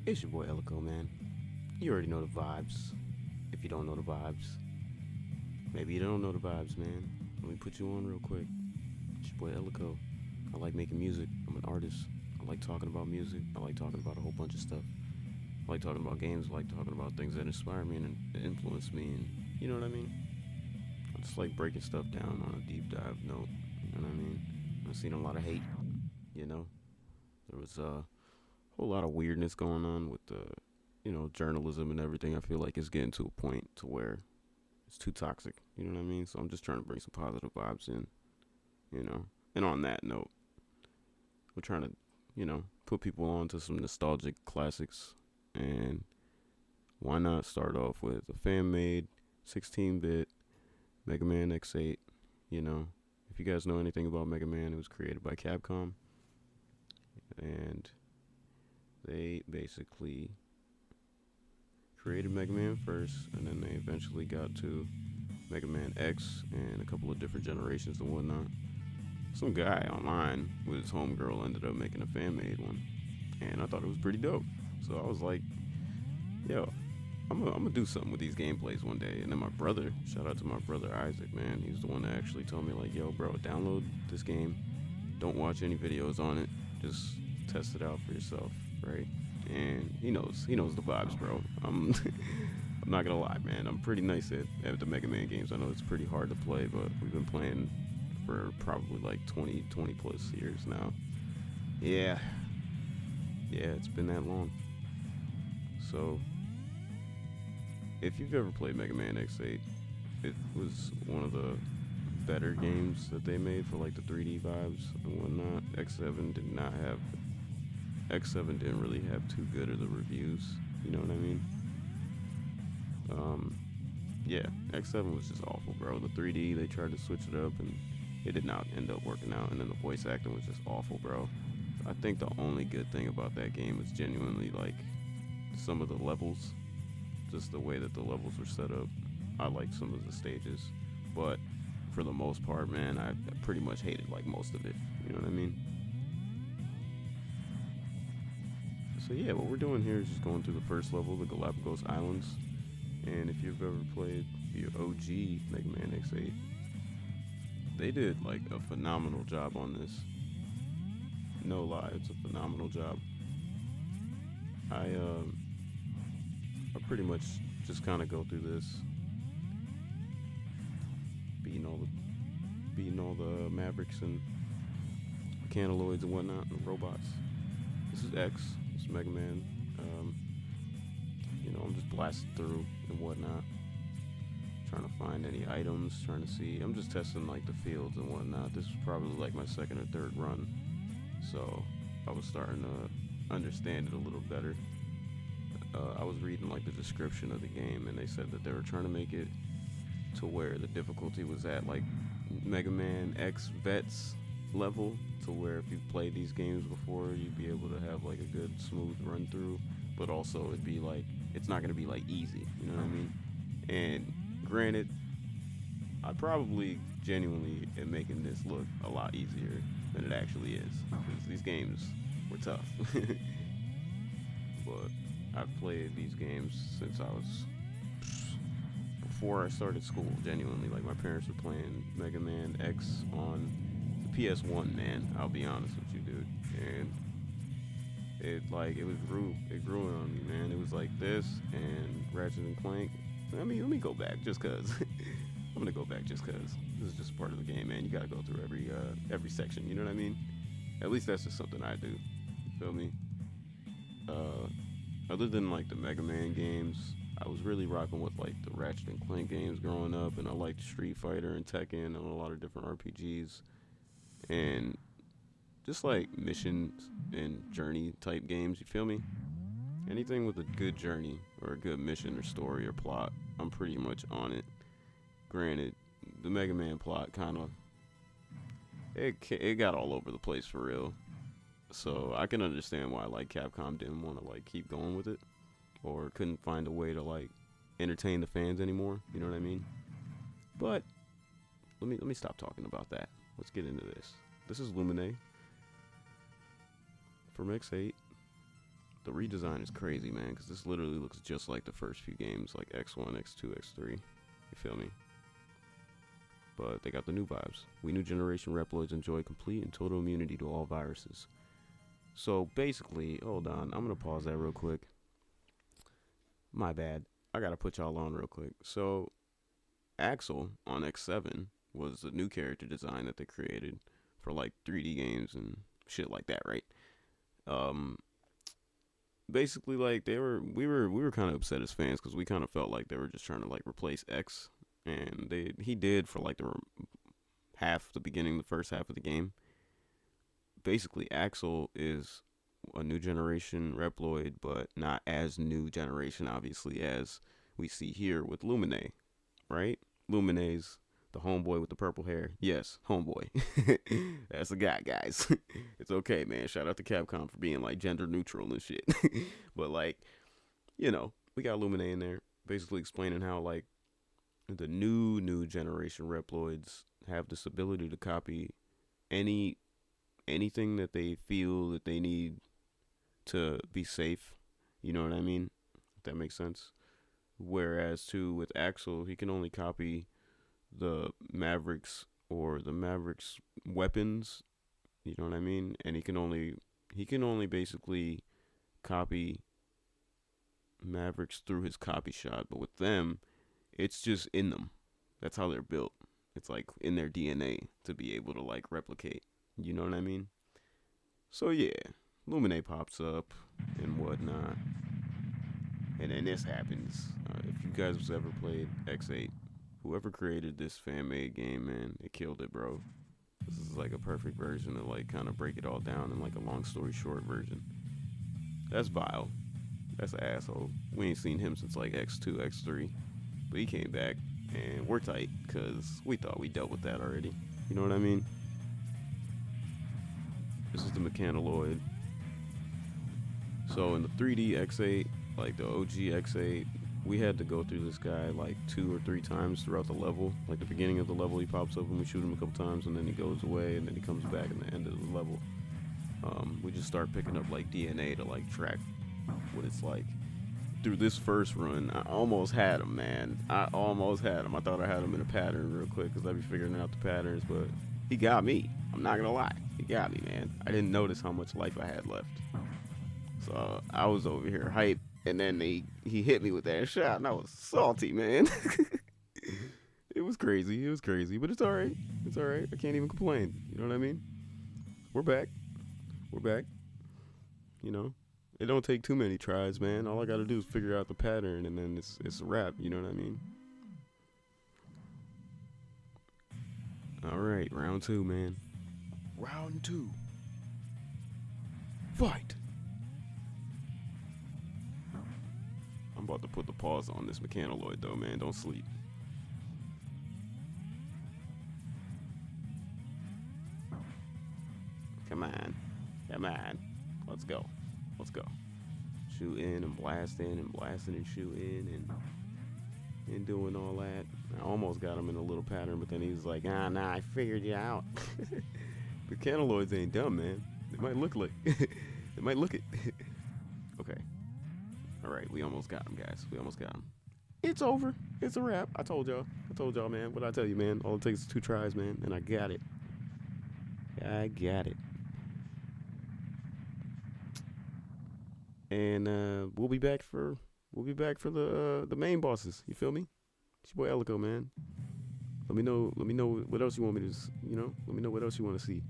It's your boy Elico, man. You already know the vibes. If you don't know the vibes, maybe you don't know the vibes, man. Let me put you on real quick. It's your boy Elico. I like making music. I'm an artist. I like talking about music. I like talking about a whole bunch of stuff. I like talking about games. I like talking about things that inspire me and influence me. And you know what I mean? I just like breaking stuff down on a deep dive note. You know what I mean? I've seen a lot of hate. You know, there was a whole lot of weirdness going on with the journalism and everything. I feel like it's getting to a point to where it's too toxic. You know what I mean? So I'm just trying to bring some positive vibes in. You know, and on that note, we're trying to put people on to some nostalgic classics. And why not start off with a fan made 16-bit Megaman X8? You know, if you guys know anything about Mega Man, it was created by Capcom, and they basically created Mega Man first, and then they eventually got to Mega Man X and a couple of different generations and whatnot. Some guy online with his homegirl ended up making a fan made one, and I thought it was pretty dope. So I was like, yo, I'm gonna do something with these gameplays one day. And then my brother, shout out to my brother Isaac, man, he's the one that actually told me, like, yo, bro, download this game. Don't watch any videos on it. Just test it out for yourself, right? And he knows the vibes, bro. I'm not gonna lie, man. I'm pretty nice at the Mega Man games. I know it's pretty hard to play, but we've been playing for probably like 20 plus years now. Yeah, it's been that long. So, if you've ever played Mega Man X8, it was one of the better games that they made for like the 3D vibes and whatnot. X7 didn't really have too good of the reviews. You know what I mean? Yeah, X7 was just awful, bro. The 3D, they tried to switch it up and it did not end up working out. And then the voice acting was just awful, bro. I think the only good thing about that game is genuinely like some of the levels, just the way that the levels were set up. I liked some of the stages, but for the most part, man, I pretty much hated like most of it. You know what I mean? So yeah, what we're doing here is just going through the first level, the Galapagos Islands. And if you've ever played the OG Mega Man X8, they did like a phenomenal job on this. No lie, it's a phenomenal job. I I pretty much just kind of go through this, beating all the Mavericks and mechanoids and whatnot, and robots. This is X. This is Mega Man. Um, I'm just blasting through and whatnot, trying to find any items, trying to see. I'm just testing like the fields and whatnot. This was probably like my second or third run, so I was starting to understand it a little better. I was reading like the description of the game, and they said that they were trying to make it to where the difficulty was at like Mega Man X Vets level, to where if you've played these games before, you'd be able to have like a good smooth run through, but also it'd be like it's not gonna be like easy, you know what I mean? And granted, I probably genuinely am making this look a lot easier than it actually is, because these games were tough. But I've played these games since I was before I started school. Genuinely, like my parents were playing Mega Man X on the PS1. Man, I'll be honest with you, dude. And it grew on me, man. It was like this and Ratchet and Clank. I mean, let me go back just cause. I'm gonna go back just cause this is just part of the game, man. You gotta go through every section. You know what I mean? At least that's just something I do. You feel me? Uh, Other than like the Mega Man games, I was really rocking with like the Ratchet and Clank games growing up, and I liked Street Fighter and Tekken and a lot of different RPGs, and just like missions and journey type games. You feel me? Anything with a good journey or a good mission or story or plot, I'm pretty much on it. Granted, the Mega Man plot kind of it got all over the place for real. So I can understand why like Capcom didn't want to like keep going with it, or couldn't find a way to like entertain the fans anymore. You know what I mean? But let me stop talking about that. Let's get into this. This is Lumine from X8. the redesign is crazy, man, because this literally looks just like the first few games, like X1, X2, X3. You feel me? But they got the new vibes. We new generation Reploids enjoy complete and total immunity to all viruses. So basically, hold on, I'm gonna pause that real quick. My bad. I gotta put y'all on real quick. So Axel on X7 was a new character design that they created for like 3D games and shit like that, right? Basically, like we were kind of upset as fans because we kind of felt like they were just trying to like replace X, and he did for like the first half of the game. Basically, Axel is a new generation Reploid, but not as new generation, obviously, as we see here with Lumine, right? Lumine's the homeboy with the purple hair. Yes, homeboy. That's the guy, guys. It's okay, man. Shout out to Capcom for being like gender neutral and shit. But like, we got Lumine in there, basically explaining how like the new generation Reploids have this ability to copy anything that they feel that they need to be safe. You know what I mean? If that makes sense. Whereas too with Axel, he can only copy the Mavericks or the Mavericks weapons. You know what I mean? And he can only basically copy Mavericks through his copy shot. But with them, it's just in them. That's how they're built. It's like in their DNA to be able to like replicate. You know what I mean? So yeah, Lumine pops up and whatnot. And then this happens. If you guys have ever played X8, whoever created this fan-made game, man, it killed it, bro. This is like a perfect version to like kind of break it all down in like a long story short version. That's Vile. That's an asshole. We ain't seen him since like X2, X3. But he came back and we're tight because we thought we dealt with that already. You know what I mean? This is the Mechaniloid. So in the 3D X8, like the OG X8, we had to go through this guy like 2 or 3 times throughout the level. Like the beginning of the level, he pops up and we shoot him a couple times, and then he goes away, and then he comes back in the end of the level. We just start picking up like DNA to like track what it's like. Through this first run, I almost had him, man. I almost had him. I thought I had him in a pattern real quick because I'd be figuring out the patterns, but he got me. I'm not gonna lie, he got me, man. I didn't notice how much life I had left, so I was over here hyped. And then he hit me with that shot, and I was salty, man. It was crazy. It was crazy, but it's all right. It's all right. I can't even complain. You know what I mean? We're back. We're back. You know, it don't take too many tries, man. All I got to do is figure out the pattern, and then it's a wrap. You know what I mean? All right, round 2, man. Round 2. Fight. I'm about to put the pause on this Mechaniloid though, man. Don't sleep. Come on. Come on. Let's go. Let's go. Shooting and blasting and shooting and doing all that. I almost got him in a little pattern, but then he was like, nah, I figured you out. Mechaniloids ain't dumb, man. They might look like they might look it. Okay. Alright, we almost got him, guys. We almost got him. It's over. It's a wrap. I told y'all, man. What I tell you, man? All it takes is 2 tries, man, and I got it. I got it. And we'll be back for the main bosses. You feel me? It's your boy Alico, man. Let me know what else you want me to, let me know what else you want to see.